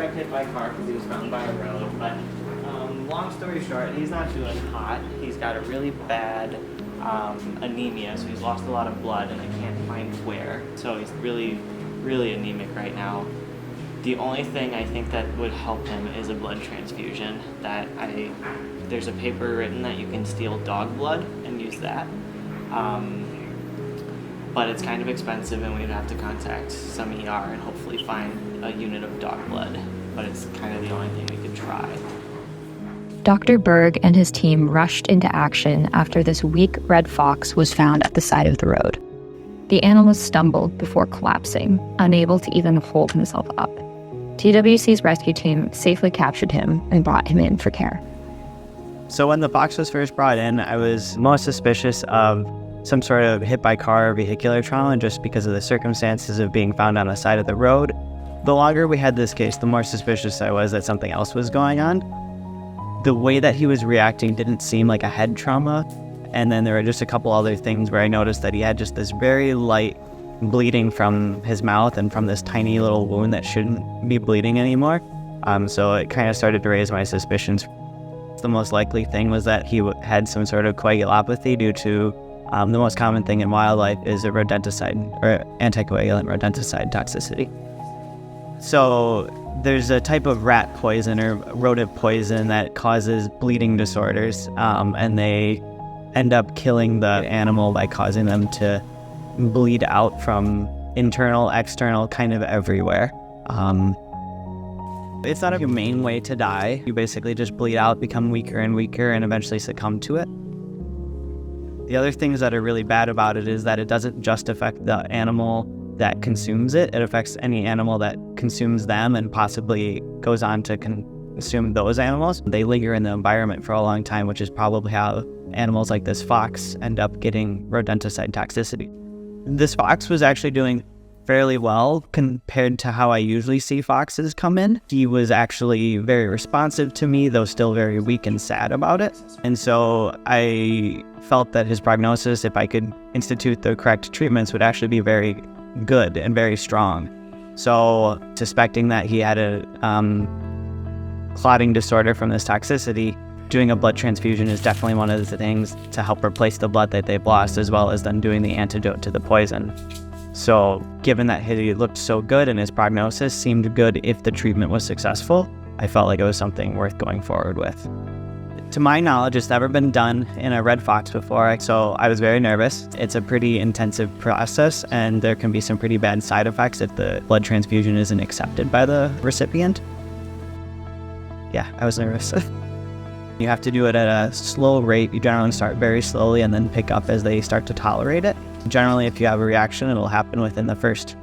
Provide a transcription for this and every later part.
suspect hit by a car because he was found by a road, but long story short, he's not doing hot. He's got a really bad anemia, so he's lost a lot of blood and I can't find where. So he's really, really anemic right now. The only thing I think that would help him is a blood transfusion. There's a paper written that you can steal dog blood and use that. But it's kind of expensive and we'd have to contact some ER and hopefully find a unit of dog blood. But it's kind of the only thing we could try. Dr. Berg and his team rushed into action after this weak red fox was found at the side of the road. The animal stumbled before collapsing, unable to even hold himself up. TWC's rescue team safely captured him and brought him in for care. So when the fox was first brought in, I was most suspicious of some sort of hit by car or vehicular trauma just because of the circumstances of being found on the side of the road. The longer we had this case, the more suspicious I was that something else was going on. The way that he was reacting didn't seem like a head trauma. And then there were just a couple other things where I noticed that he had just this very light bleeding from his mouth and from this tiny little wound that shouldn't be bleeding anymore. So it kind of started to raise my suspicions. The most likely thing was that he had some sort of coagulopathy due to the most common thing in wildlife is a rodenticide or anticoagulant rodenticide toxicity. So there's a type of rat poison or rodent poison that causes bleeding disorders, and they end up killing the animal by causing them to bleed out from internal, external, kind of everywhere. It's not a humane way to die. You basically just bleed out, become weaker and weaker, and eventually succumb to it. The other things that are really bad about it is that it doesn't just affect the animal that consumes it. It affects any animal that consumes them and possibly goes on to consume those animals. They linger in the environment for a long time, which is probably how animals like this fox end up getting rodenticide toxicity. This fox was actually doing fairly well compared to how I usually see foxes come in. He was actually very responsive to me, though still very weak and sad about it. And so I felt that his prognosis, if I could institute the correct treatments, would actually be very good and very strong. So suspecting that he had a clotting disorder from this toxicity, doing a blood transfusion is definitely one of the things to help replace the blood that they've lost, as well as then doing the antidote to the poison. So given that he looked so good and his prognosis seemed good if the treatment was successful, I felt like it was something worth going forward with. To my knowledge, it's never been done in a red fox before, so I was very nervous. It's a pretty intensive process, and there can be some pretty bad side effects if the blood transfusion isn't accepted by the recipient. Yeah, I was nervous. You have to do it at a slow rate. You generally start very slowly and then pick up as they start to tolerate it. Generally, if you have a reaction, it'll happen within the first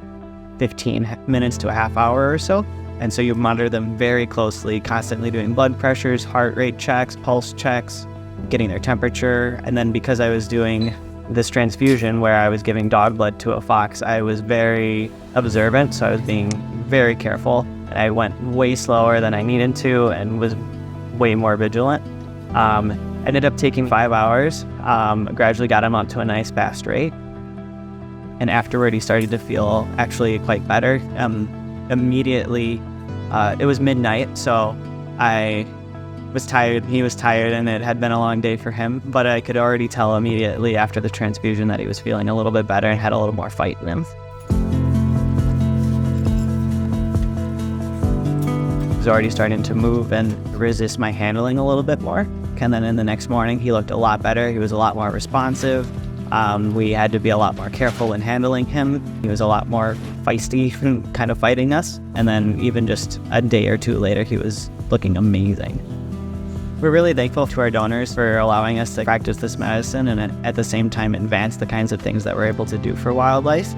15 minutes to a half hour or so. And so you monitor them very closely, constantly doing blood pressures, heart rate checks, pulse checks, getting their temperature. And then because I was doing this transfusion where I was giving dog blood to a fox, I was very observant, so I was being very careful. And I went way slower than I needed to and was way more vigilant. Ended up taking 5 hours, gradually got him up to a nice fast rate. And afterward, he started to feel actually quite better. Immediately, it was midnight, so I was tired, he was tired, and it had been a long day for him, but I could already tell immediately after the transfusion that he was feeling a little bit better and had a little more fight in him. He was already starting to move and resist my handling a little bit more. And then in the next morning, he looked a lot better. He was a lot more responsive. We had to be a lot more careful in handling him. He was a lot more feisty and kind of fighting us. And then even just a day or two later, he was looking amazing. We're really thankful to our donors for allowing us to practice this medicine and at the same time advance the kinds of things that we're able to do for wildlife.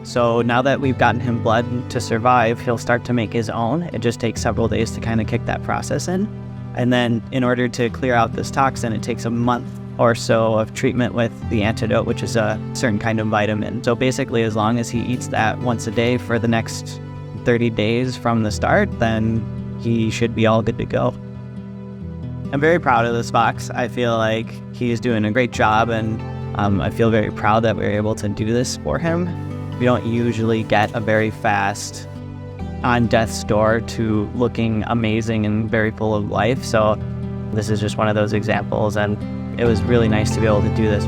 So now that we've gotten him blood to survive, he'll start to make his own. It just takes several days to kind of kick that process in. And then in order to clear out this toxin, it takes a month or so of treatment with the antidote, which is a certain kind of vitamin. So basically, as long as he eats that once a day for the next 30 days from the start, then he should be all good to go. I'm very proud of this fox. I feel like he's doing a great job, and I feel very proud that we were able to do this for him. We don't usually get a very fast on death's door to looking amazing and very full of life. So this is just one of those examples, and it was really nice to be able to do this.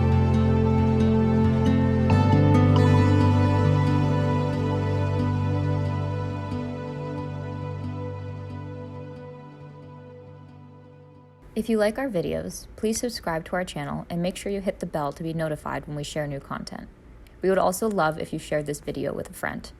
If you like our videos, please subscribe to our channel and make sure you hit the bell to be notified when we share new content. We would also love if you shared this video with a friend.